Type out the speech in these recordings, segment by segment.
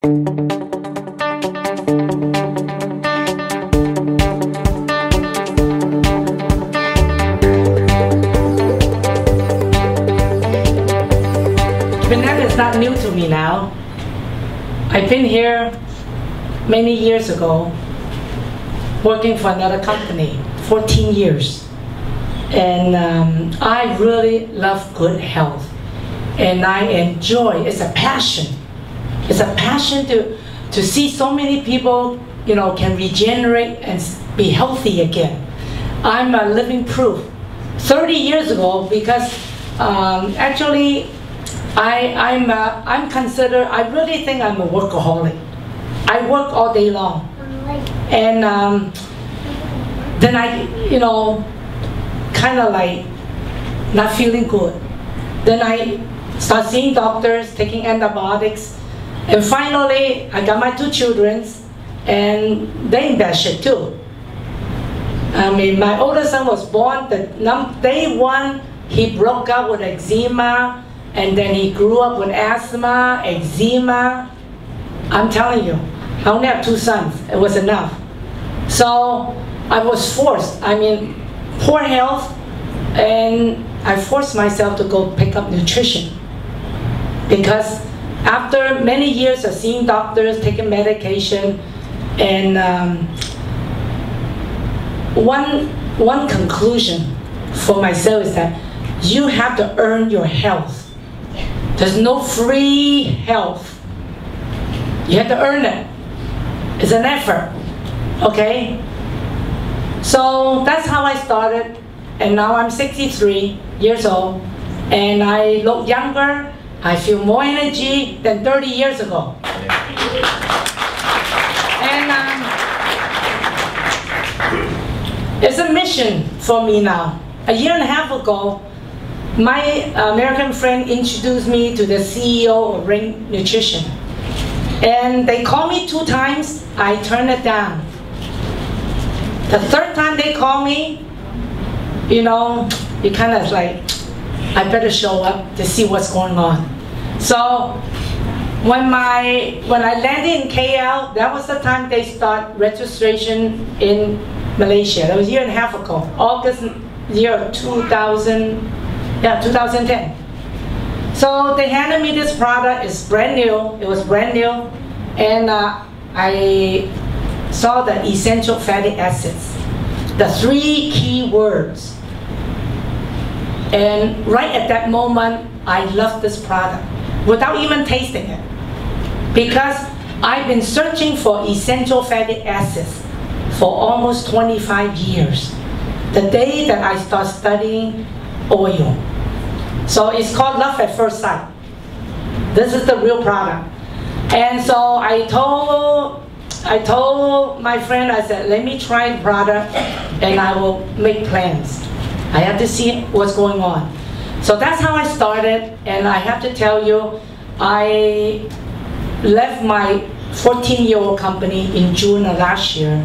Vietnam is not new to me now. I've been here many years ago, working for another company, 14 years. And I really love good health. And I enjoy, it's a passion. It's a passion to see so many people, you know, can regenerate and be healthy again. I'm a living proof. 30 years ago, because actually, I'm considered, I really think I'm a workaholic. I work all day long. And then I, you know, kind of like not feeling good. Then I start seeing doctors, taking antibiotics. And finally, I got my 2 children, and they in bad shape too. I mean, my oldest son was born, day 1, he broke out with eczema, and then he grew up with asthma, eczema. I'm telling you, I only have 2 sons, it was enough. So I was forced, I mean, poor health, and I forced myself to go pick up nutrition. Because after many years of seeing doctors, taking medication, and one conclusion for myself is that you have to earn your health. There's no free health. You have to earn it. It's an effort, okay? So that's how I started, and now I'm 63 years old, and I look younger, I feel more energy than 30 years ago. And it's a mission for me now. A year and a half ago, my American friend introduced me to the CEO of Ring Nutrition. And they called me 2 times, I turned it down. The 3rd time they called me, you know, you kind of like, I better show up to see what's going on. So when I landed in KL, that was the time they start registration in Malaysia. That was a year and a half ago, August year 2010. So they handed me this product. It's brand new. It was brand new, and I saw the essential fatty acids, the 3 key words. And right at that moment, I loved this product without even tasting it, because I've been searching for essential fatty acids for almost 25 years. The day that I start studying oil. So it's called Love at First Sight. This is the real product. And so I told my friend, I said, let me try the product and I will make plans. I have to see what's going on. So that's how I started, and I have to tell you, I left my 14-year-old company in June of last year,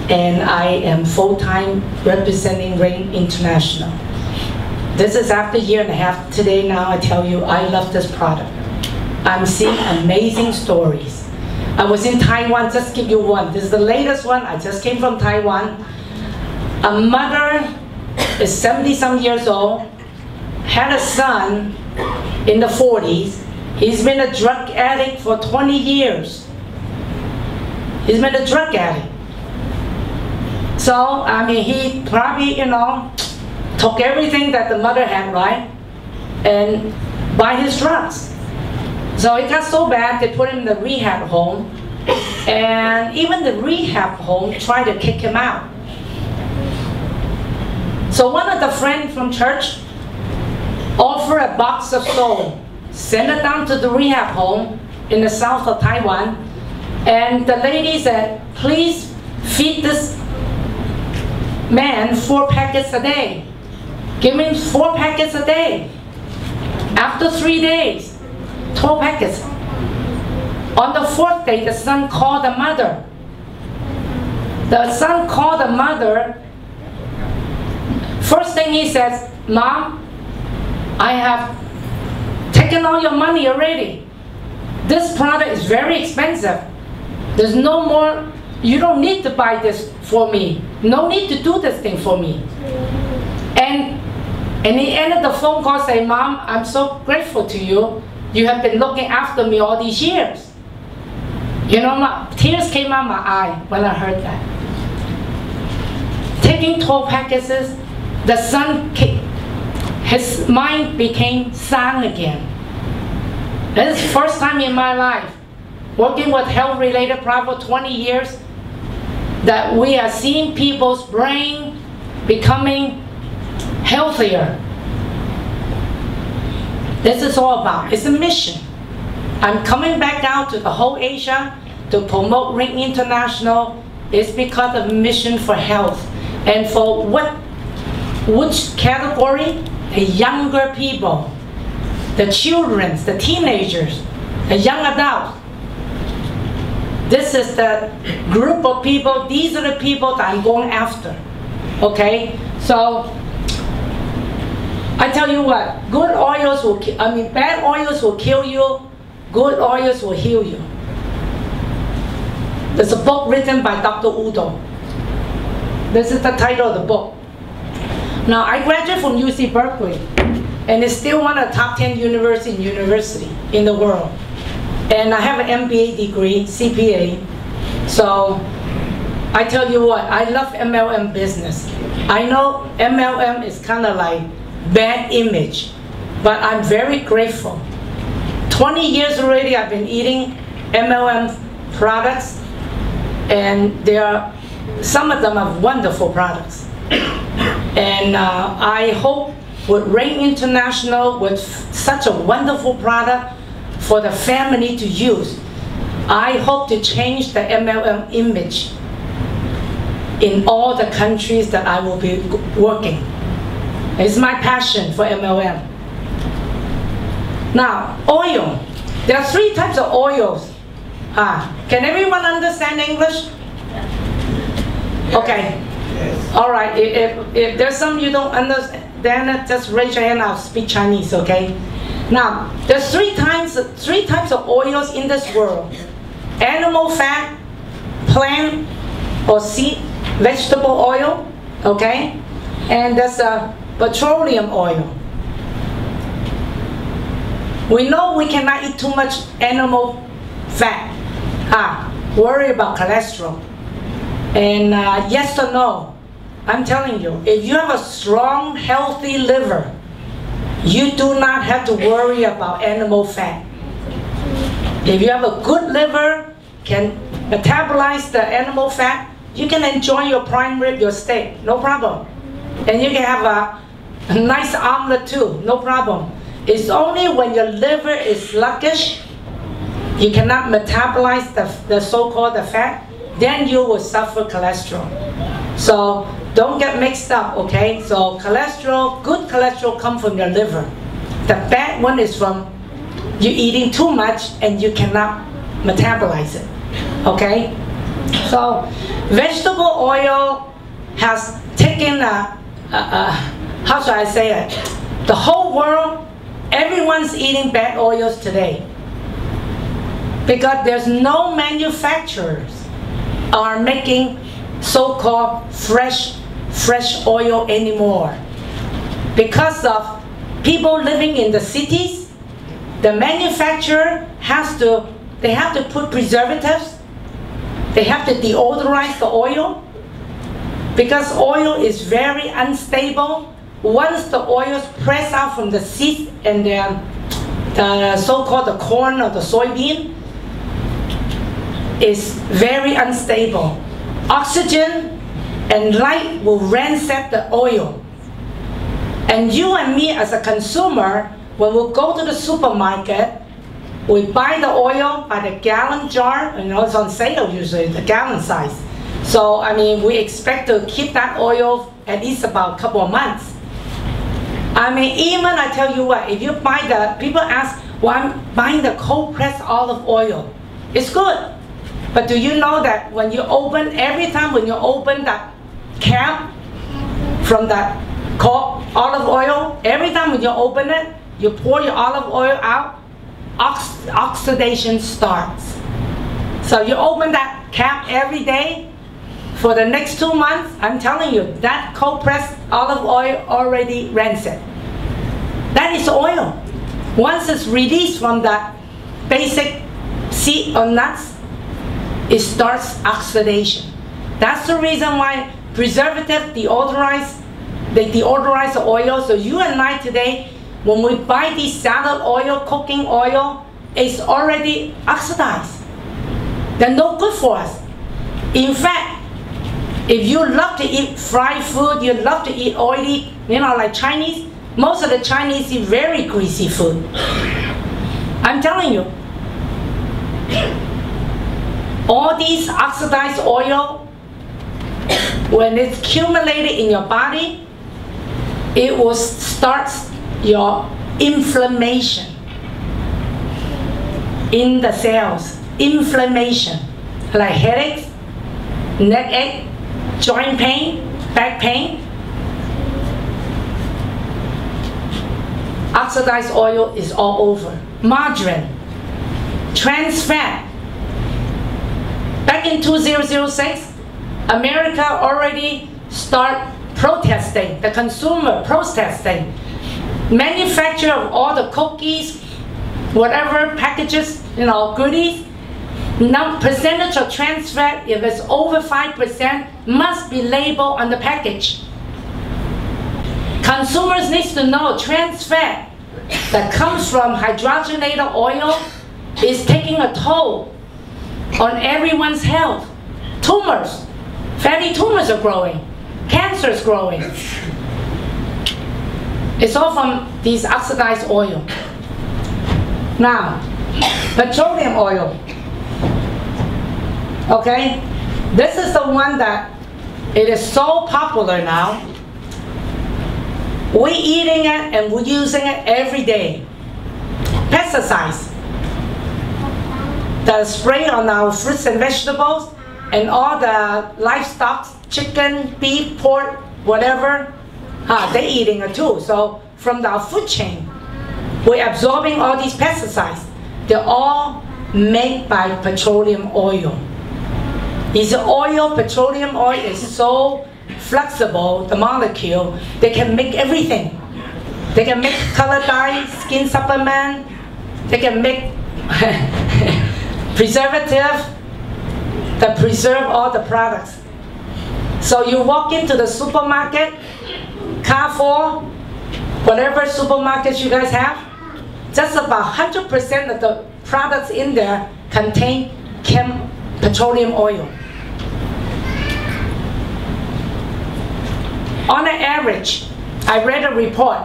and I am full-time representing Rain International. This is after a year and a half. Today now I tell you, I love this product. I'm seeing amazing stories. I was in Taiwan, just give you one. This is the latest one, I just came from Taiwan. A mother is 70-some years old, had a son in the 40s. He's been a drug addict for 20 years. He's been a drug addict. So, I mean, he probably, you know, took everything that the mother had, right? And buy his drugs. So it got so bad, they put him in the rehab home. And even the rehab home tried to kick him out. So one of the friends from church offered a box of salt, sent it down to the rehab home in the south of Taiwan, and the lady said, please feed this man 4 packets a day. Give him 4 packets a day. After 3 days, 12 packets. On the 4th day, the son called the mother. The son called the mother. First thing he says, Mom, I have taken all your money already. this product is very expensive. There's no more, you don't need to buy this for me. No need to do this thing for me. And he ended the phone call saying, Mom, I'm so grateful to you. You have been looking after me all these years. You know, tears came out my eye when I heard that. Taking 12 packages, the son, his mind became sound again. This is the first time in my life, working with health-related product for 20 years, that we are seeing people's brain becoming healthier. This is all about, it's a mission. I'm coming back out to the whole Asia to promote Ring International. It's because of mission for health. And for which category? The younger people, the children, the teenagers, the young adults. This is the group of people, these are the people that I'm going after. Okay? So, I tell you what, good oils will, bad oils will kill you, good oils will heal you. There's a book written by Dr. Udo. This is the title of the book. Now, I graduated from UC Berkeley, and it's still one of the top 10 university in the world. And I have an MBA degree, CPA. So, I tell you what, I love MLM business. I know MLM is kind of like bad image, but I'm very grateful. 20 years already I've been eating MLM products, and some of them are wonderful products. And I hope with Ring International, with such a wonderful product for the family to use, I hope to change the MLM image in all the countries that I will be working. It's my passion for MLM. Now, oil. There are 3 types of oils. Can everyone understand English? Okay. Yes. All right. If there's some you don't understand, just raise your hand. I'll speak Chinese. Okay. Now, there's 3 types of oils in this world: animal fat, plant or seed, vegetable oil. Okay, and there's a petroleum oil. We know we cannot eat too much animal fat. Worry about cholesterol. And yes or no, I'm telling you, if you have a strong, healthy liver, you do not have to worry about animal fat. If you have a good liver, can metabolize the animal fat, you can enjoy your prime rib, your steak, no problem. And you can have a nice omelet too, no problem. It's only when your liver is sluggish, you cannot metabolize the so-called fat, then you will suffer cholesterol. So don't get mixed up, okay? So cholesterol, good cholesterol comes from your liver. The bad one is from you eating too much and you cannot metabolize it, okay? So vegetable oil has taken how should I say it? The whole world, everyone's eating bad oils today, because there's no manufacturers are making so-called fresh oil anymore. Because of people living in the cities, the manufacturer they have to put preservatives, they have to deodorize the oil, because oil is very unstable. Once the oil is pressed out from the seed and the so-called the corn or the soybean, is very unstable. Oxygen and light will ransack the oil. And you and me as a consumer, when we go to the supermarket, we buy the oil by the gallon jar, and it's on sale usually, the gallon size. So, I mean, we expect to keep that oil at least about a couple of months. I mean, even I tell you what, if you buy people ask, well, I'm buying the cold pressed olive oil. It's good. But do you know that when you open, every time when you open that cap from that olive oil, every time when you open it, you pour your olive oil out, oxidation starts. So you open that cap every day for the next 2 months, I'm telling you, that cold pressed olive oil already rancid. That is oil. Once it's released from that basic seed or nuts, it starts oxidation. That's the reason why preservative deodorize, they deodorize the oil. So you and I today, when we buy this salad oil, cooking oil, it's already oxidized. They're no good for us. In fact, if you love to eat fried food, you love to eat oily, you know, like Chinese, most of the Chinese eat very greasy food. I'm telling you, all these oxidized oil, when it's accumulated in your body, it will start your inflammation in the cells. Inflammation, like headaches, neck ache, joint pain, back pain. Oxidized oil is all over. Margarine, trans fat. Back in 2006, America already start protesting, the consumer protesting. Manufacture of all the cookies, whatever packages, you know, goodies, now percentage of trans fat, if it's over 5%, must be labeled on the package. Consumers need to know trans fat that comes from hydrogenated oil is taking a toll on everyone's health. Tumors, fatty tumors are growing, cancer is growing. It's all from these oxidized oil. Now, petroleum oil. Okay, this is the one that it is so popular now. We're eating it and we're using it every day. Pesticides that spray on our fruits and vegetables and all the livestock, chicken, beef, pork, whatever, they're eating it too. So from our food chain, we're absorbing all these pesticides. They're all made by petroleum oil. This oil, petroleum oil, is so flexible, the molecule, they can make everything. They can make color dye, skin supplement, they can make preservative that preserve all the products. So you walk into the supermarket, Carrefour, whatever supermarkets you guys have, just about 100% of the products in there contain petroleum oil. On an average, I read a report,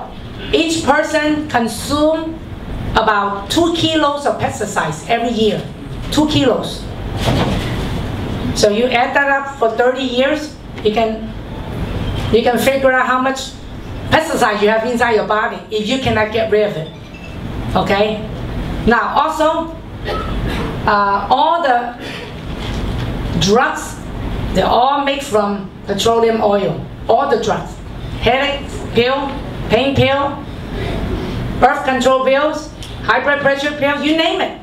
each person consumes about 2 kilos of pesticides every year. 2 kilos. So you add that up for 30 years, you can figure out how much pesticides you have inside your body if you cannot get rid of it. Okay? Now also, all the drugs, they're all made from petroleum oil. All the drugs. Headache pill, pain pill, birth control pills, high blood pressure pills, you name it.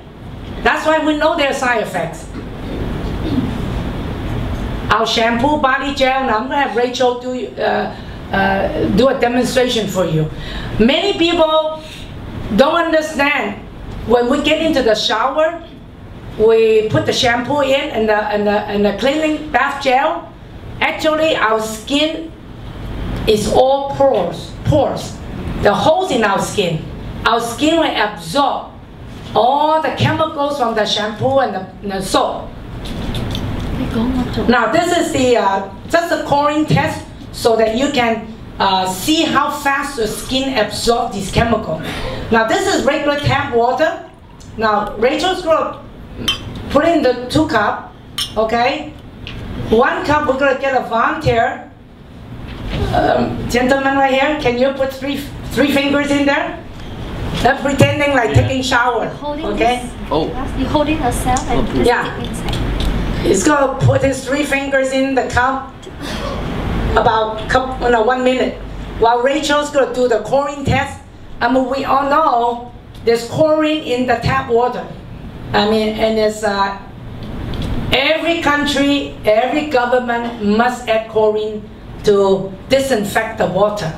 That's why we know their side effects. Our shampoo, body gel, now I'm going to have Rachel do a demonstration for you. Many people don't understand when we get into the shower, we put the shampoo in and the cleaning bath gel. Actually, our skin is all pores. The holes in our skin. Our skin will absorb all the chemicals from the shampoo and the soap. Now, this is just a chlorine test so that you can see how fast your skin absorbs these chemicals. Now, this is regular tap water. Now, Rachel's going to put in the 2 cups, okay? 1 cup, we're going to get a volunteer. Gentleman right here, can you put three fingers in there? They're pretending like taking shower, okay? You're holding yourself and put it inside. He's going to put his 3 fingers in the cup about 1 minute. While Rachel's going to do the chlorine test. I mean, we all know there's chlorine in the tap water. I mean, and it's every country, every government must add chlorine to disinfect the water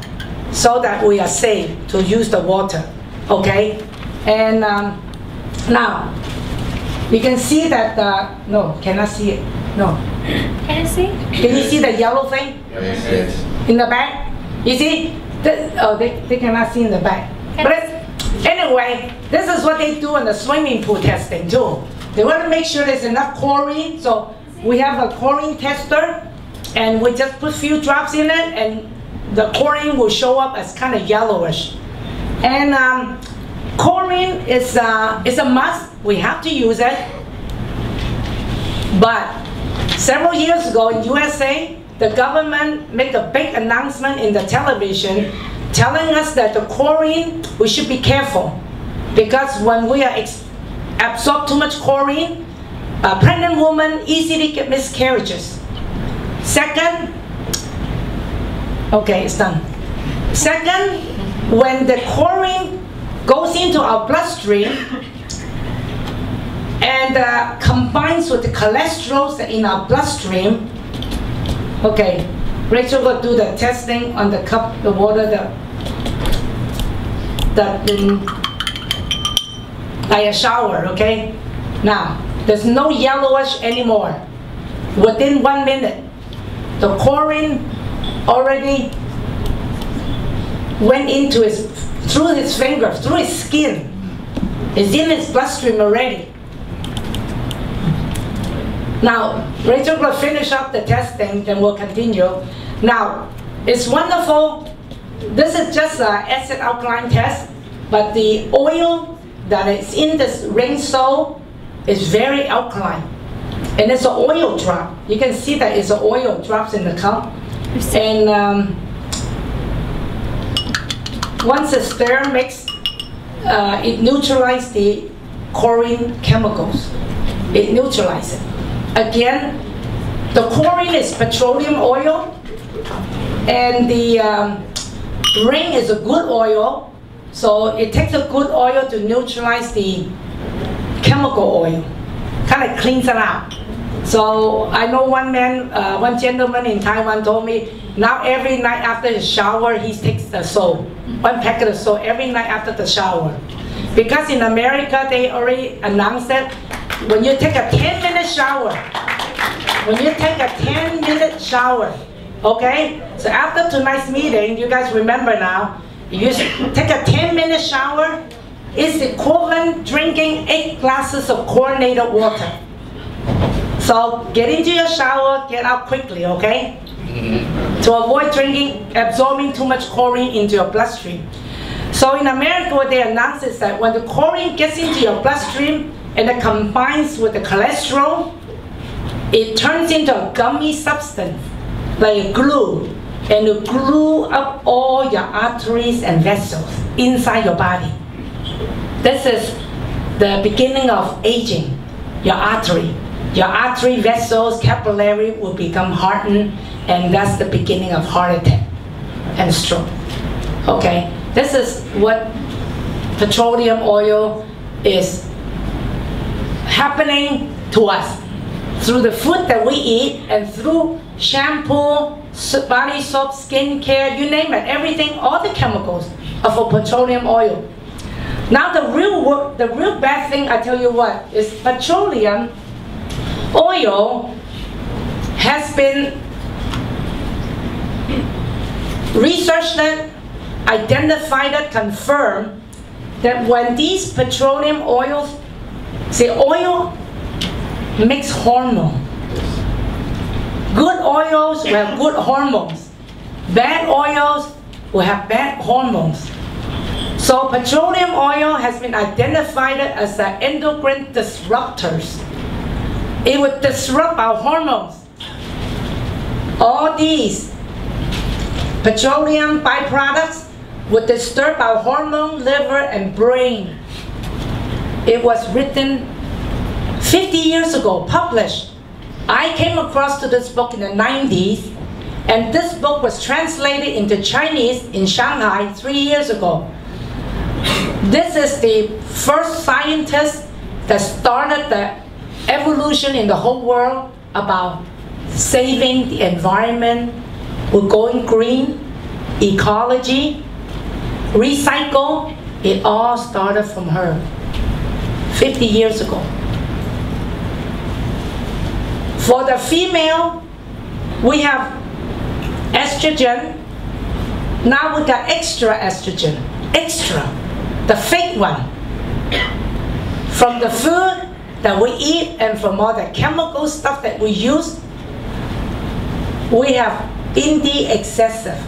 so that we are safe to use the water, okay? And now, you can see that, no, cannot see it, no. Can you see? Can you see the yellow thing? Yes. In the back? You see? They cannot see in the back. But anyway, this is what they do in the swimming pool testing too. They want to make sure there's enough chlorine, so we have a chlorine tester, and we just put a few drops in it, and the chlorine will show up as kind of yellowish. And chlorine is a must. We have to use it. But several years ago in USA, the government made a big announcement in the television telling us that the chlorine, we should be careful, because when we are absorb too much chlorine, a pregnant woman easily get miscarriages. Second, okay, it's done. Second, when the chlorine goes into our bloodstream and combines with the cholesterol in our bloodstream, okay, Rachel will do the testing on the cup, the water, like a shower, okay? Now, there's no yellowish anymore. Within 1 minute, the chlorine already went into through his fingers, through his skin. It's in his bloodstream already. Now, Rachel will finish up the testing, then we'll continue. Now, it's wonderful. This is just an acid alkaline test, but the oil that is in this ring sole is very alkaline. And it's an oil drop. You can see that it's an oil drops in the cup. And once the stir mix, it neutralizes the chlorine chemicals. It neutralizes it. Again, the chlorine is petroleum oil, and the ring is a good oil, so it takes a good oil to neutralize the chemical oil, kind of cleans it out. So I know one gentleman in Taiwan told me, now every night after his shower, he takes the soap, 1 packet of soap every night after the shower. Because in America, they already announced that when you take a 10-minute shower, okay? So after tonight's meeting, you guys remember now, you take a 10-minute shower, it's equivalent drinking 8 glasses of chlorinated water. So get into your shower, get out quickly, okay? To avoid absorbing too much chlorine into your bloodstream. So in America, what they announced is that when the chlorine gets into your bloodstream and it combines with the cholesterol, it turns into a gummy substance, like a glue, and it glue up all your arteries and vessels inside your body. This is the beginning of aging, your artery. Your artery vessels, capillary will become hardened, and that's the beginning of heart attack and stroke. Okay, this is what petroleum oil is happening to us through the food that we eat and through shampoo, body soap, skincare, you name it, everything, all the chemicals are for petroleum oil. Now the real bad thing, I tell you what, is petroleum oil has been researched, identified, confirmed that when these petroleum oils, oil makes hormone. Good oils will have good hormones. Bad oils will have bad hormones. So petroleum oil has been identified as an endocrine disruptors. It would disrupt our hormones. All these petroleum byproducts would disturb our hormone, liver, and brain. It was written 50 years ago, published. I came across to this book in the 90s, and this book was translated into Chinese in Shanghai 3 years ago. This is the first scientist that started the evolution in the whole world about saving the environment. We're going green, ecology, recycle. It all started from her 50 years ago. For the female, we have estrogen. Now we got extra estrogen, extra, the fake one. From the food that we eat and from all the chemical stuff that we use, we have indeed excessive.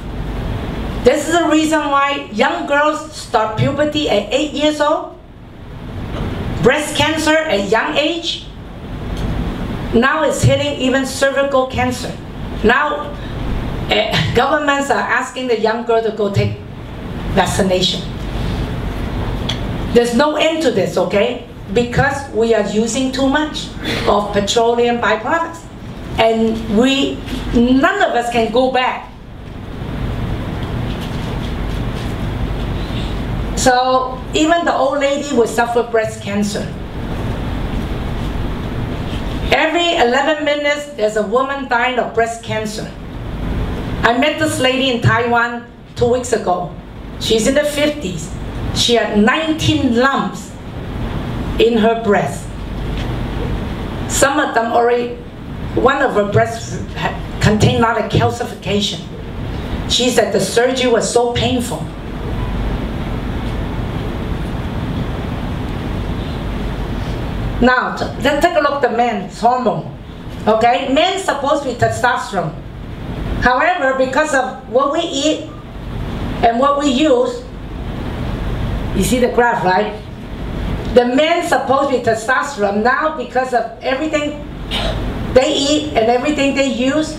This is the reason why young girls start puberty at 8 years old, breast cancer at young age. Now it's hitting even cervical cancer. Now governments are asking the young girl to go take vaccination. There's no end to this, okay? Because we are using too much of petroleum byproducts. And none of us can go back. So even the old lady will suffer breast cancer. Every 11 minutes, there's a woman dying of breast cancer. I met this lady in Taiwan 2 weeks ago. She's in the 50s. She had 19 lumps in her breast. Some of them already, one of her breasts contained a lot of calcification. She said the surgery was so painful. Now, let's take a look at the men's hormone. Okay, men's supposed to be testosterone. However, because of what we eat and what we use, you see the graph, right? The men's supposed to be testosterone. Now, because of everything they eat and everything they use,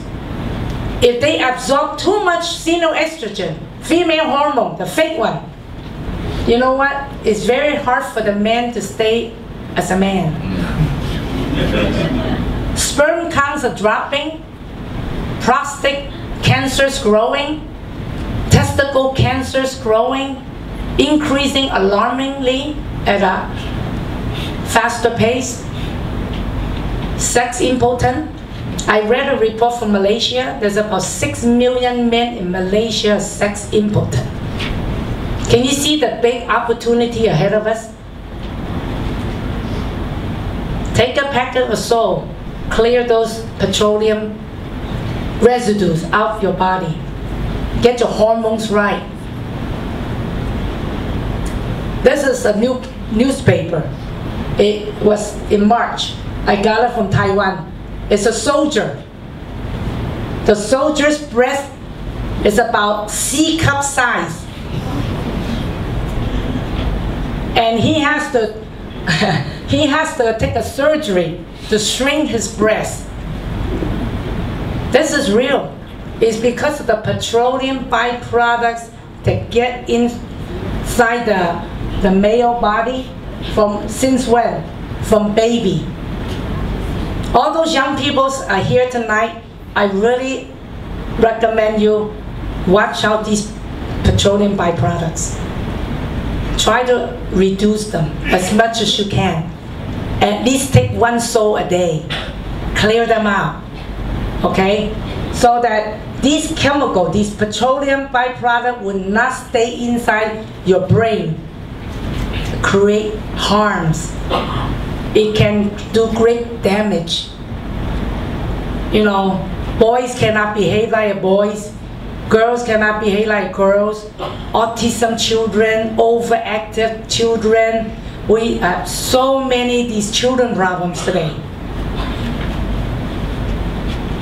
if they absorb too much xenoestrogen, female hormone, the fake one, you know what? It's very hard for the man to stay as a man. Sperm counts are dropping, prostate cancers growing, testicle cancers growing, increasing alarmingly at a faster pace. Sex impotent. I read a report from Malaysia. There's about 6 million men in Malaysia sex impotent. Can you see the big opportunity ahead of us? Take a packet of salt, clear those petroleum residues out of your body. Get your hormones right. This is a new newspaper. It was in March. I got it from Taiwan. It's a soldier. The soldier's breast is about C cup size. And he has to take a surgery to shrink his breast. This is real. It's because of the petroleum byproducts that get inside the male body since when? From baby. All those young people are here tonight. I really recommend you watch out these petroleum byproducts. Try to reduce them as much as you can. At least take 1 salt a day. Clear them out. Okay? So that these chemicals, these petroleum byproducts will not stay inside your brain. Create harms. It can do great damage. You know, boys cannot behave like boys. Girls cannot behave like girls. Autism children, overactive children. We have so many these children problems today.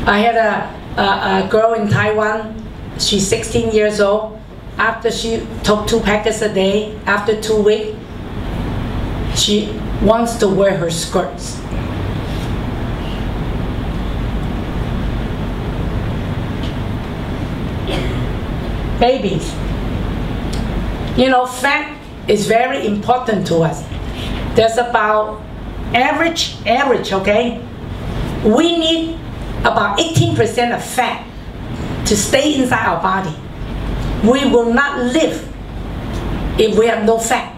I had a girl in Taiwan. She's 16 years old. After she took 2 packets a day, after 2 weeks, she wants to wear her skirts. Babies. You know, fat is very important to us. There's about average, okay? We need about 18% of fat to stay inside our body. We will not live if we have no fat.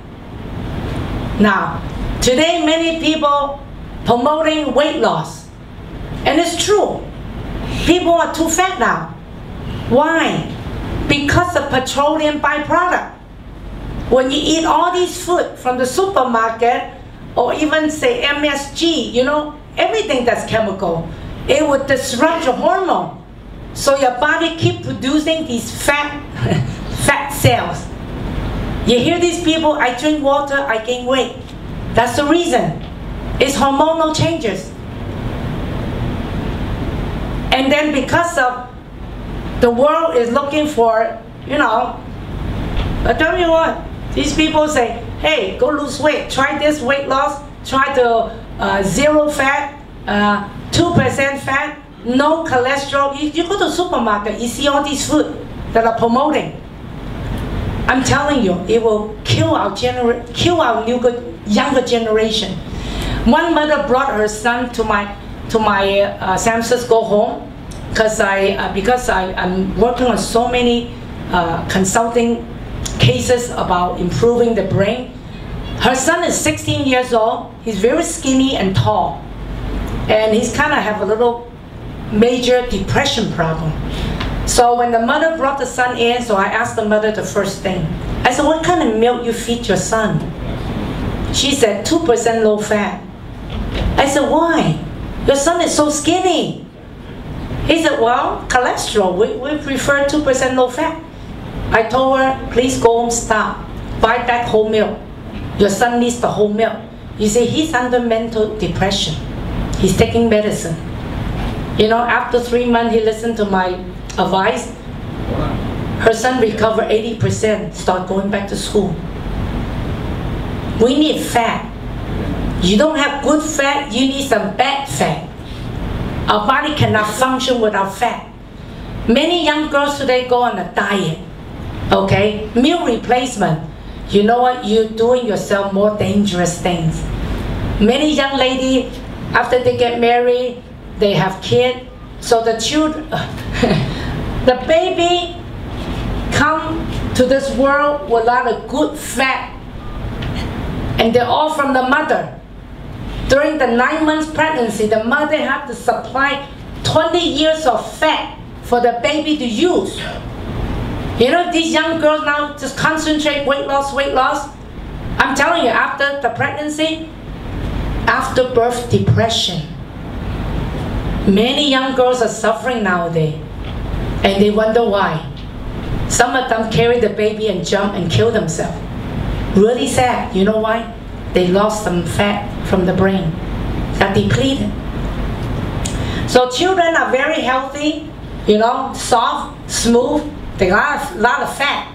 Now, today many people promoting weight loss. And it's true. People are too fat now. Why? Because of petroleum byproduct. When you eat all these food from the supermarket, or even say MSG, you know, everything that's chemical, it would disrupt your hormone. So your body keep producing these fat cells. You hear these people, I drink water, I gain weight. That's the reason. It's hormonal changes. And then because of the world is looking for, you know, I tell you what, these people say, hey, go lose weight, try this weight loss, try the 0 fat, 2% fat, no cholesterol. You go to the supermarket, you see all these food that are promoting. I'm telling you, it will kill our younger generation. One mother brought her son to my San Francisco home because I'm working on so many consulting cases about improving the brain. Her son is 16 years old. He's very skinny and tall, and he's kind of have a little major depression problem. So when the mother brought the son in, so I asked the mother the first thing. I said, what kind of milk you feed your son? She said, 2% low fat. I said, why? Your son is so skinny. He said, well, cholesterol, we prefer 2% low fat. I told her, please go home, stop. Buy back whole milk. Your son needs the whole milk. You see, he's under mental depression. He's taking medicine. You know, after 3 months, he listened to my advice. Her son recovered 80%, start going back to school. We need fat. You don't have good fat, you need some bad fat. Our body cannot function without fat. Many young girls today go on a diet. Okay, meal replacement. You know what? You're doing yourself more dangerous things. Many young ladies, after they get married, they have kids. So the children, the baby come to this world with a lot of good fat, and they're all from the mother. During the 9 months pregnancy, the mother had to supply 20 years of fat for the baby to use. You know, these young girls now just concentrate weight loss, weight loss. I'm telling you, after the pregnancy, after birth depression, many young girls are suffering nowadays, and they wonder why. Some of them carry the baby and jump and kill themselves. Really sad. You know why? They lost some fat from the brain, got depleted. So children are very healthy, you know, soft, smooth. They got a lot of fat.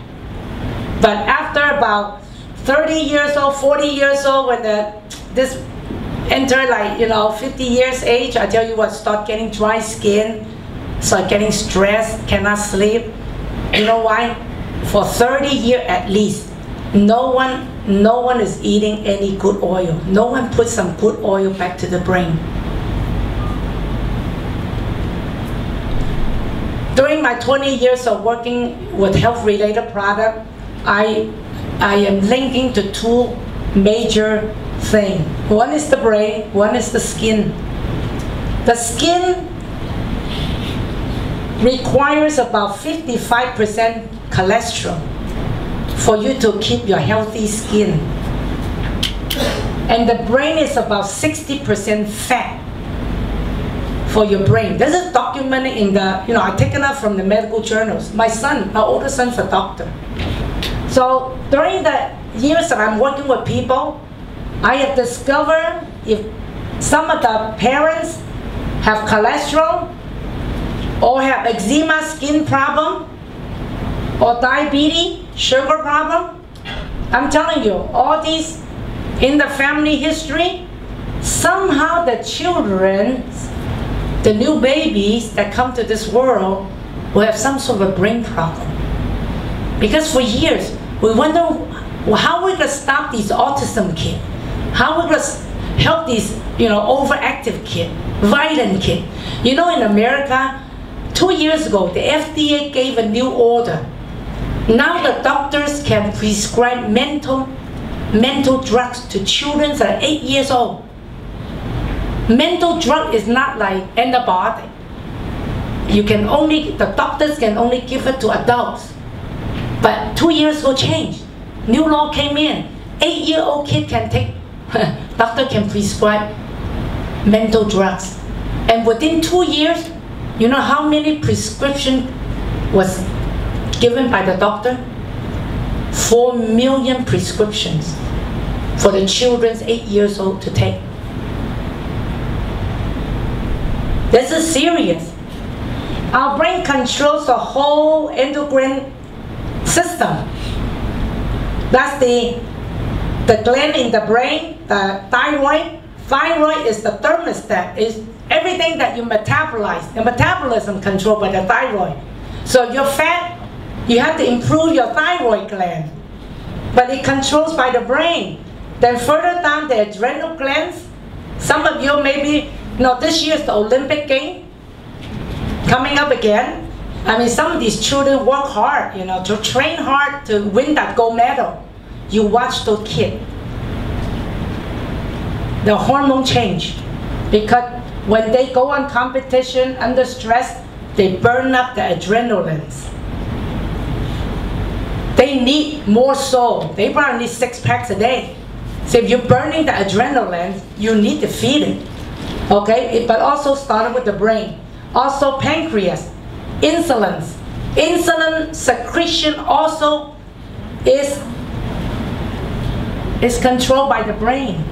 But after about 30 years old, 40 years old, when this enter like, you know, 50 years age, I tell you what, start getting dry skin, start getting stressed, cannot sleep. You know why? For 30 years at least, no one is eating any good oil. No one puts some good oil back to the brain. During my 20 years of working with health-related products, I am linking to two major things. One is the brain, one is the skin. The skin requires about 55% cholesterol for you to keep your healthy skin. And the brain is about 60% fat for your brain. This is documented in the, you know, I taken it from the medical journals. My older son's a doctor. So during the years that I'm working with people, I have discovered if some of the parents have cholesterol or have eczema skin problem or diabetes, sugar problem, I'm telling you, all these in the family history, somehow the children, the new babies that come to this world will have some sort of a brain problem. Because for years, we wonder how we're going to stop these autism kids, how we're going to help these, you know, overactive kids, violent kids. You know, in America, 2 years ago, the FDA gave a new order. Now the doctors can prescribe mental mental drugs to children that are 8 years old. Mental drug is not like antibiotic. The doctors can only give it to adults. But 2 years ago changed. New law came in. 8-year-old kid can take, doctor can prescribe mental drugs. And within 2 years, you know how many prescription was given by the doctor? 4 million prescriptions for the children 8 years old to take. This is serious. Our brain controls the whole endocrine system. That's the gland in the brain, the thyroid. Thyroid is the thermostat, is everything that you metabolize. The metabolism controlled by the thyroid. So if you're fat, you have to improve your thyroid gland. But it controls by the brain. Then further down the adrenal glands, some of you maybe, this year is the Olympic game coming up again. I mean, some of these children work hard, to train hard to win that gold medal. You watch those kids. The hormone change. Because when they go on competition under stress, they burn up the adrenalines. They need more so. They probably need 6 packs a day. So if you're burning the adrenaline, you need to feed it. Okay? But also started with the brain. Also pancreas, insulin. Insulin secretion also is controlled by the brain.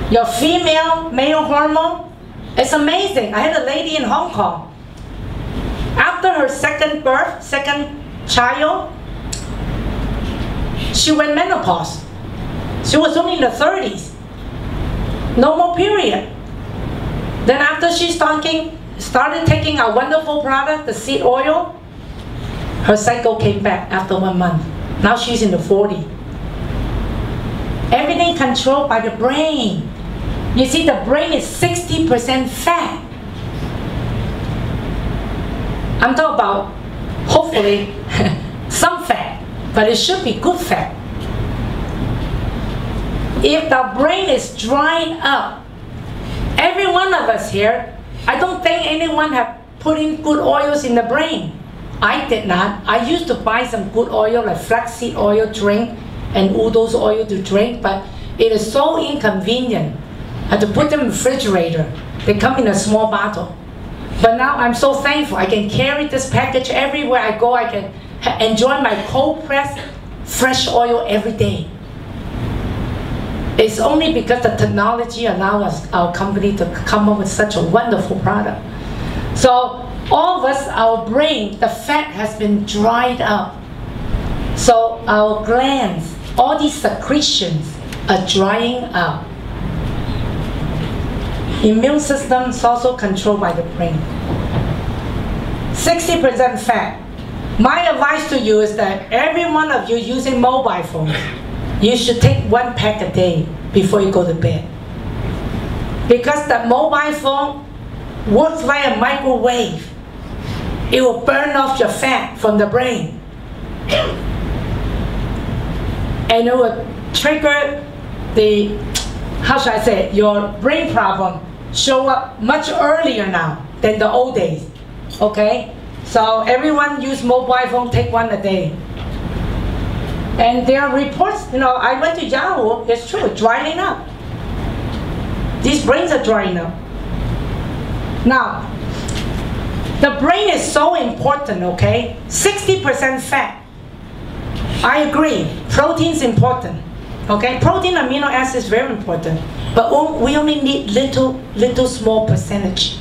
Your female male hormone, it's amazing. I had a lady in Hong Kong. After her second child, she went menopause. She was only in the 30s. No more period. Then after she started taking our wonderful product, the seed oil, her cycle came back after 1 month. Now she's in the 40s. Everything controlled by the brain. You see, the brain is 60% fat. I'm talking about, hopefully, some fat, but it should be good fat. If the brain is drying up, every one of us here, I don't think anyone have put in good oils in the brain. I did not. I used to buy some good oil, like flaxseed oil drink and udo's oil to drink, but it is so inconvenient. I had to put them in the refrigerator. They come in a small bottle. But now I'm so thankful. I can carry this package everywhere I go. I can enjoy my cold pressed fresh oil every day. It's only because the technology allows our company to come up with such a wonderful product. So all of us, our brain, the fat has been dried up. So our glands, all these secretions are drying up. Immune system is also controlled by the brain. 60% fat. My advice to you is that every one of you using mobile phones, you should take 1 pack a day before you go to bed. Because the mobile phone works like a microwave. It will burn off your fat from the brain. And it will trigger the, how should I say, your brain problem show up much earlier now than the old days. Okay? So everyone use mobile phone, take 1 a day. And there are reports, I went to Yahoo, it's true, drying up. These brains are drying up. Now, the brain is so important, okay? 60% fat. I agree, protein is important. Okay, protein, amino acids is very important. But we only need little small percentage.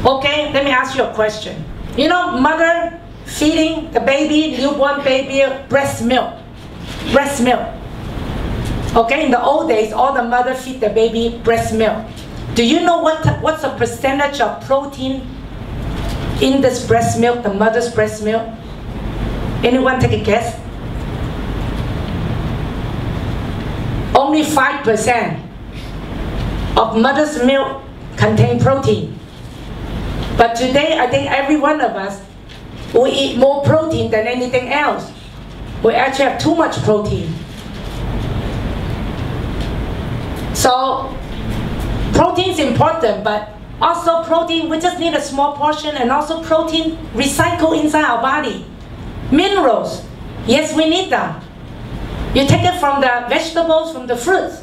Okay, let me ask you a question. Mother feeding the baby, newborn baby, breast milk. Breast milk. Okay, in the old days, all the mother feed the baby breast milk. Do you know what's the percentage of protein in this breast milk, the mother's breast milk? Anyone take a guess? Only 5% of mother's milk contain protein. But today, I think every one of us will eat more protein than anything else. We actually have too much protein. So protein is important, but also protein, we just need a small portion, and also protein recycle inside our body. Minerals, yes, we need them. You take it from the vegetables, from the fruits.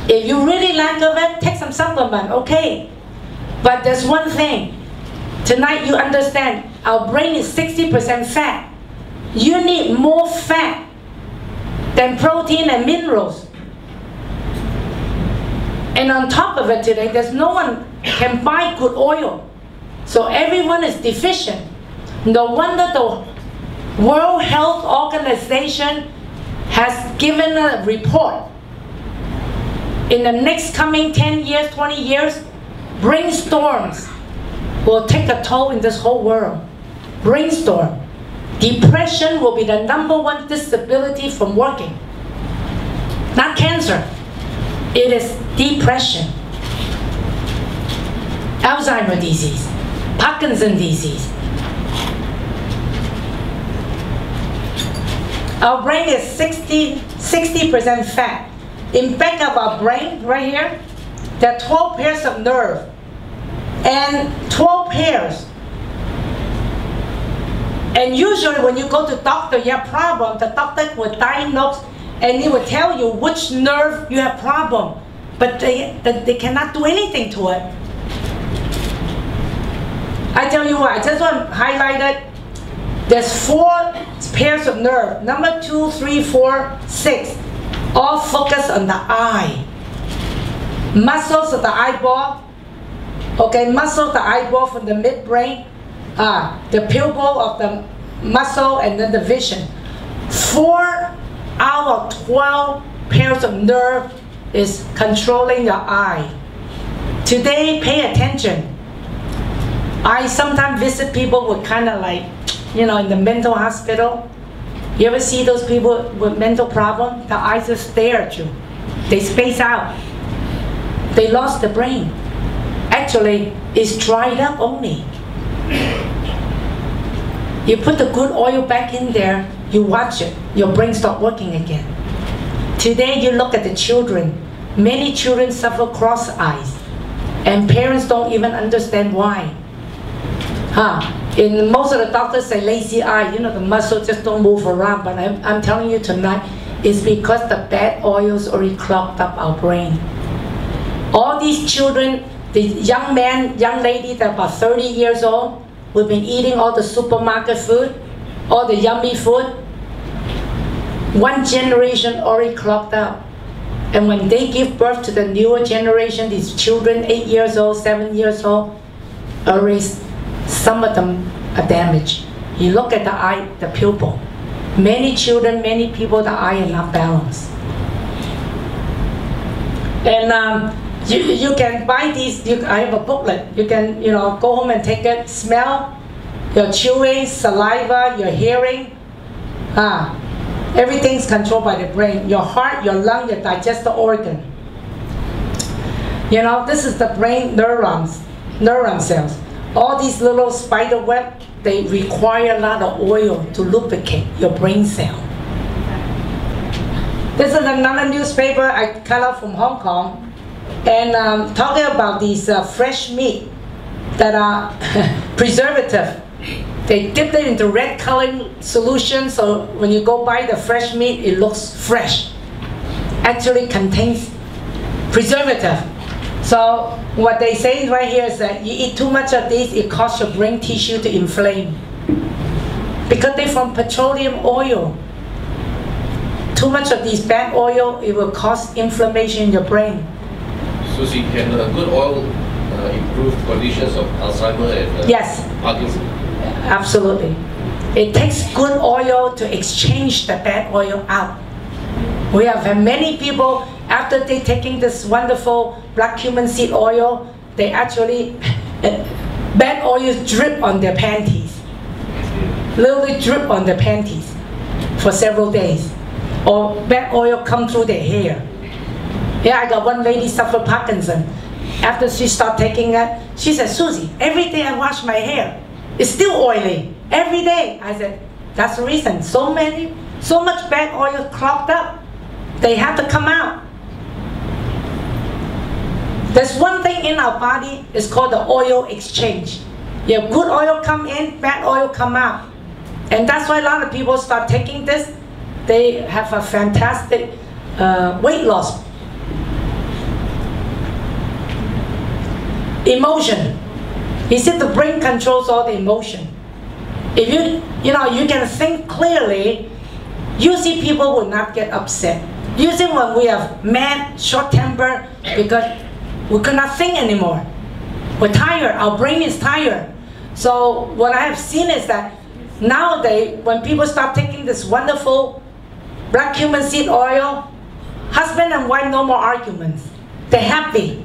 If you really lack of it, take some supplement, okay. But there's one thing. Tonight you understand, our brain is 60% fat. You need more fat than protein and minerals. And on top of it today, there's no one can buy good oil. So everyone is deficient. No wonder the World Health Organization has given a report. In the next coming 10 years, 20 years, brainstorms will take a toll in this whole world. Brainstorm. Depression will be the #1 disability from working. Not cancer. It is depression. Alzheimer's disease, Parkinson's disease. Our brain is 60% fat. In back of our brain, right here, there are 12 pairs of nerve. And 12 pairs. And usually when you go to doctor, you have problem, the doctor will diagnose and he will tell you which nerve you have problem. But they cannot do anything to it. I tell you what, I just want to highlight it. There's 4 pairs of nerve. Number 2, 3, 4, 6. All focus on the eye. Muscles of the eyeball. Okay, muscle of the eyeball from the midbrain. The pupil of the muscle and then the vision. 4 out of 12 pairs of nerve is controlling your eye. Today, pay attention. I sometimes visit people with kind of like, you know, in the mental hospital. You ever see those people with mental problems? The eyes just stare at you. They space out. They lost the brain. Actually, it's dried up only. You put the good oil back in there, you watch it, your brain start working again. Today, you look at the children. Many children suffer cross eyes, and parents don't even understand why. In most of the doctors say lazy eye, you know, the muscle just don't move around, but I'm telling you tonight, it's because the bad oils already clogged up our brain. All these children, the young man, young lady that are about 30 years old, we've been eating all the supermarket food, all the yummy food. One generation already clogged up. And when they give birth to the newer generation, these children, 8 years old, 7 years old, already some of them are damaged. You look at the eye, the pupil. Many children, many people, the eye are not balanced. And you can buy these. I have a booklet. You can, you know, go home and take it. Smell, your chewing, saliva, your hearing. Everything's controlled by the brain. Your heart, your lung, your digestive organ. You know, this is the brain neurons, neuron cells. All these little spider web, they require a lot of oil to lubricate your brain cell. This is another newspaper I cut out from Hong Kong, and talking about these fresh meat that are preservative. They dip it into red coloring solution, so when you go buy the fresh meat, it looks fresh. Actually contains preservative. So what they say right here is that you eat too much of these, it causes your brain tissue to inflame. Because they're from petroleum oil. Too much of these bad oil, it will cause inflammation in your brain. Susie, can good oil improve conditions of Alzheimer and yes. Parkinson? Absolutely. It takes good oil to exchange the bad oil out. We have had many people, after they taking this wonderful black cumin seed oil, they actually, bad oils drip on their panties. Literally drip on their panties for several days. Or bad oil come through their hair. Yeah, I got one lady suffer Parkinson. After she started taking it, she said, Susie, every day I wash my hair. It's still oily, every day. I said, that's the reason. So much bad oil clogged up. They have to come out. There's one thing in our body, it's called the oil exchange. You have good oil come in, bad oil come out. And that's why a lot of people start taking this. They have a fantastic weight loss. Emotion. You see, the brain controls all the emotion. If you can think clearly, usually people will not get upset. Usually when we have mad, short temper, because we cannot think anymore. We're tired, our brain is tired. So what I have seen is that nowadays, when people start taking this wonderful black cumin seed oil, husband and wife, no more arguments. They're happy.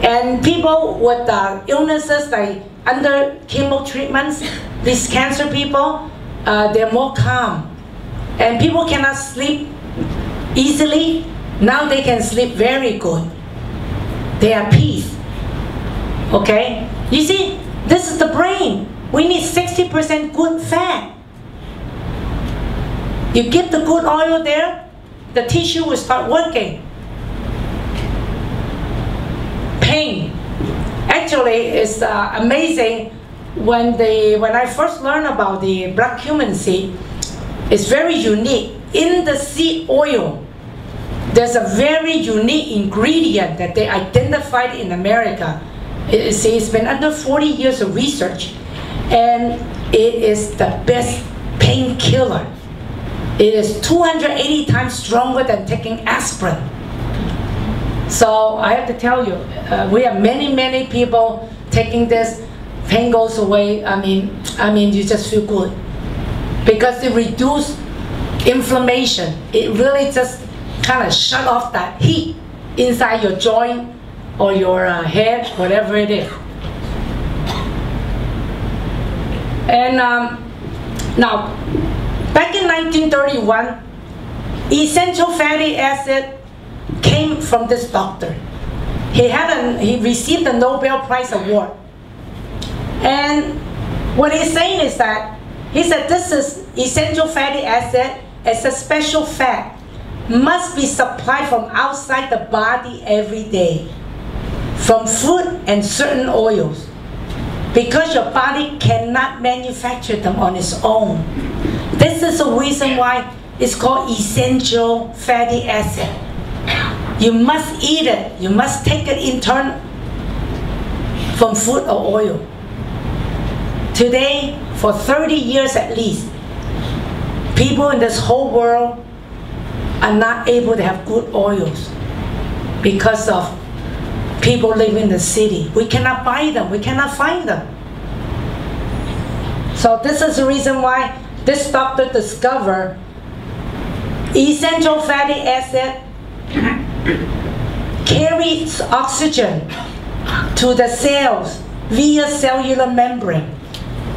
And people with illnesses like under chemo treatments, these cancer people, they're more calm. And people cannot sleep easily. Now they can sleep very good. They have peace. Okay? You see, this is the brain. We need 60% good fat. You give the good oil there, the tissue will start working. Pain. Actually, it's amazing when I first learned about the black cumin seed. It's very unique. In the seed oil, there's a very unique ingredient that they identified in America. It's been under 40 years of research, and it is the best painkiller. It is 280 times stronger than taking aspirin. So I have to tell you, we have many people taking this. Pain goes away. I mean, you just feel good because it reduces inflammation. It really just kind of shut off that heat inside your joint or your head, whatever it is. And now, back in 1931, essential fatty acid came from this doctor. He received the Nobel Prize award. And what he's saying is that, he said this is essential fatty acid. It's a special fat, must be supplied from outside the body every day, from food and certain oils, because your body cannot manufacture them on its own. This is the reason why it's called essential fatty acid. You must eat it. You must take it in turn from food or oil. Today, for 30 years at least, people in this whole world are not able to have good oils because of people living in the city. We cannot buy them. We cannot find them. So this is the reason why this doctor discovered essential fatty acid carries oxygen to the cells via cellular membrane.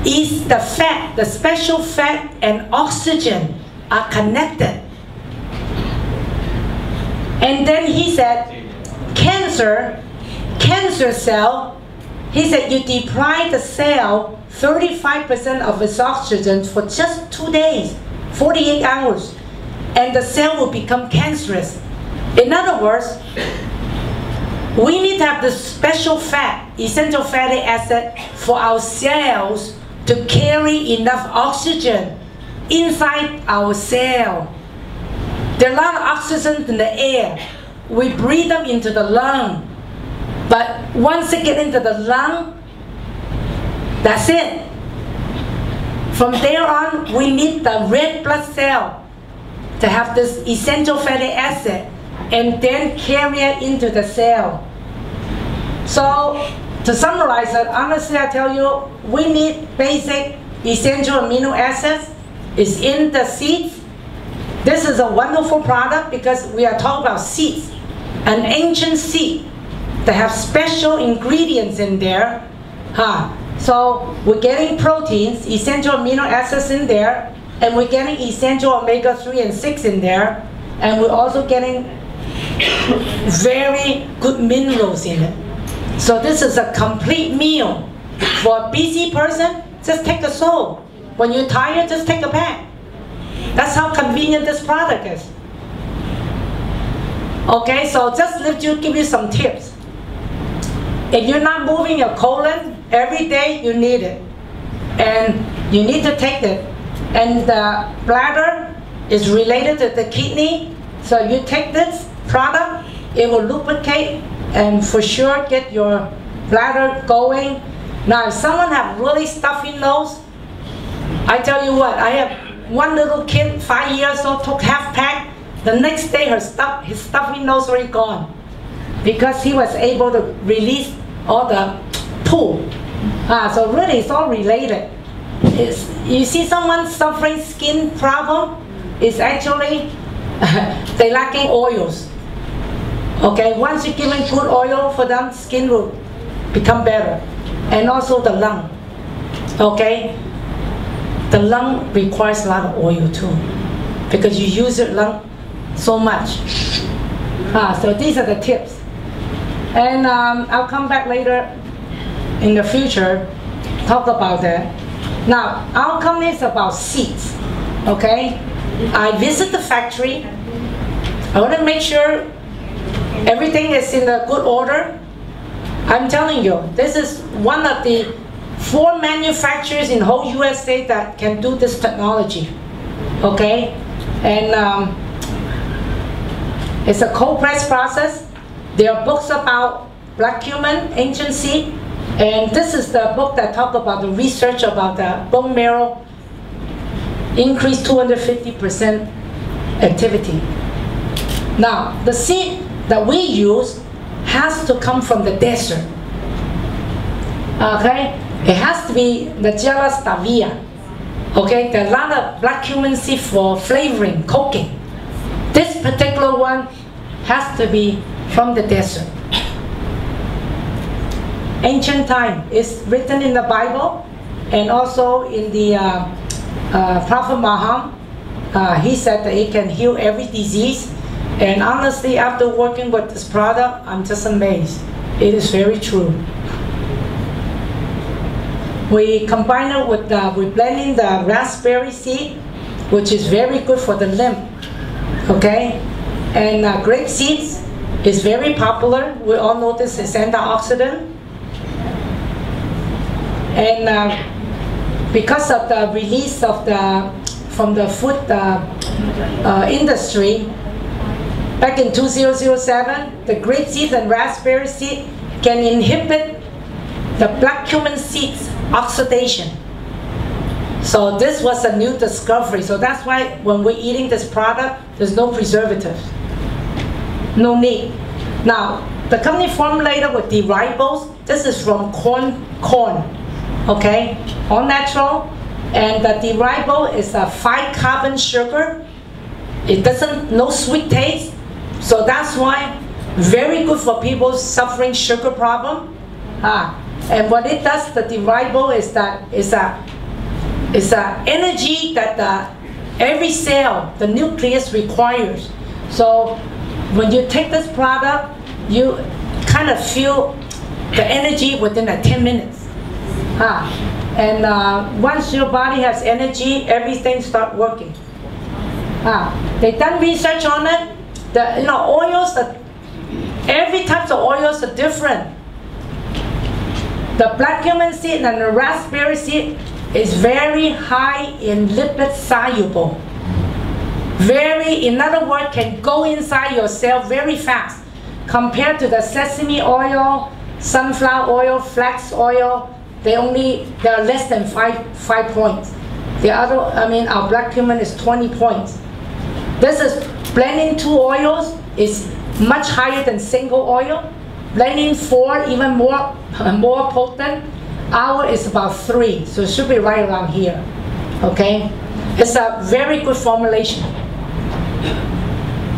Is the fat, the special fat and oxygen are connected. And then he said, cancer cell, he said you deprive the cell 35% of its oxygen for just 2 days, 48 hours, and the cell will become cancerous. In other words, we need to have the special fat, essential fatty acid, for our cells to carry enough oxygen inside our cell. There are a lot of oxygen in the air. We breathe them into the lung. But once they get into the lung, that's it. From there on, we need the red blood cell to have this essential fatty acid and then carry it into the cell. So, to summarize it, honestly I tell you, we need basic essential amino acids. It's in the seeds. This is a wonderful product because we are talking about seeds, an ancient seed that have special ingredients in there. So we're getting proteins, essential amino acids in there, and we're getting essential omega-3 and 6 in there, and we're also getting very good minerals in it. So this is a complete meal. For a busy person, just take a soul. When you're tired, just take a pack. That's how convenient this product is. Okay, so just give you some tips. If you're not moving your colon every day, you need it. And you need to take it. And the bladder is related to the kidney. So you take this product, it will lubricate and for sure get your bladder going. Now, if someone have really stuffy nose, I tell you what, I have one little kid, 5 years old, took half pack. The next day, his stuffy nose already gone because he was able to release all the poo. So really, it's all related. You see someone suffering skin problem, it's actually they lacking oils. Okay, once you give them good oil for them, skin will become better. And also the lung. Okay, the lung requires a lot of oil too, because you use your lung so much. So these are the tips. And I'll come back later in the future, talk about that. Now, our company is about seeds, okay? I visit the factory. I want to make sure everything is in a good order. I'm telling you, this is one of the 4 manufacturers in the whole USA that can do this technology, okay? And it's a cold press process. There are books about black cumin, ancient seed, and this is the book that talks about the research about the bone marrow increase 250% activity. Now, the seed that we use has to come from the desert. Okay? It has to be the Gela stavia. Okay? There are a lot of black cumin seed for flavoring, cooking. This particular one has to be from the desert. Ancient time is written in the Bible and also in the Prophet Muhammad. He said that it can heal every disease. And honestly, after working with this product, I'm just amazed. It is very true. We combine it with, we blend in the raspberry seed, which is very good for the lymph. Okay? And grape seeds is very popular. We all know this is antioxidant. And because of the release of from the food industry, back in 2007, the grape seeds and raspberry seed can inhibit the black cumin seeds oxidation. So this was a new discovery. So that's why when we're eating this product, there's no preservatives. No need. Now, the company formulated with the ribose. This is from corn. Okay? All natural. And the ribose is a 5-carbon sugar. It doesn't, no sweet taste. So that's why very good for people suffering sugar problem. And what it does, the ribose is that it's a energy that every cell, the nucleus requires. So when you take this product, you kind of feel the energy within 10 minutes. And once your body has energy, everything starts working. They done research on it. The oils, every type of oils are different. The black cumin seed and the raspberry seed is very high in lipid soluble. In other words, can go inside your cell very fast. Compared to the sesame oil, sunflower oil, flax oil, they are less than 5 points. The other, our black cumin is 20 points. This is blending 2 oils is much higher than single oil. Blending 4, even more potent. Our is about 3, so it should be right around here. Okay, it's a very good formulation.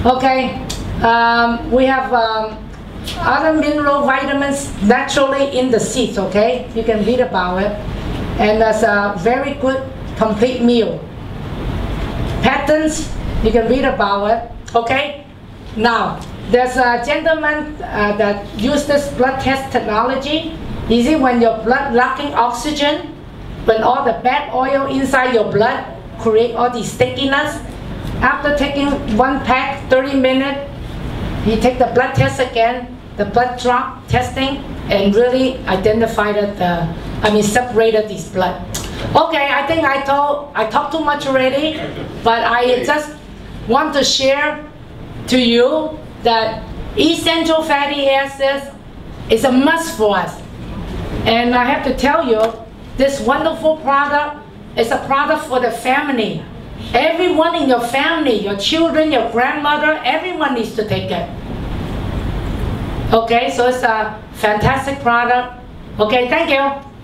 Okay, we have other mineral vitamins naturally in the seeds. Okay, you can read about it, and that's a very good complete meal. Patents, you can read about it. Okay, now there's a gentleman that used this blood test technology. You see, when your blood lacking oxygen, when all the bad oil inside your blood create all these stickiness, after taking 1 pack, 30 minutes, he take the blood test again, the blood drop testing and really identified separated this blood. Okay, I think I talked too much already, but I just want to share to you that essential fatty acids is a must for us. And I have to tell you, this wonderful product is a product for the family. Everyone in your family, your children, your grandmother, everyone needs to take it. Okay, so it's a fantastic product. Okay, thank you.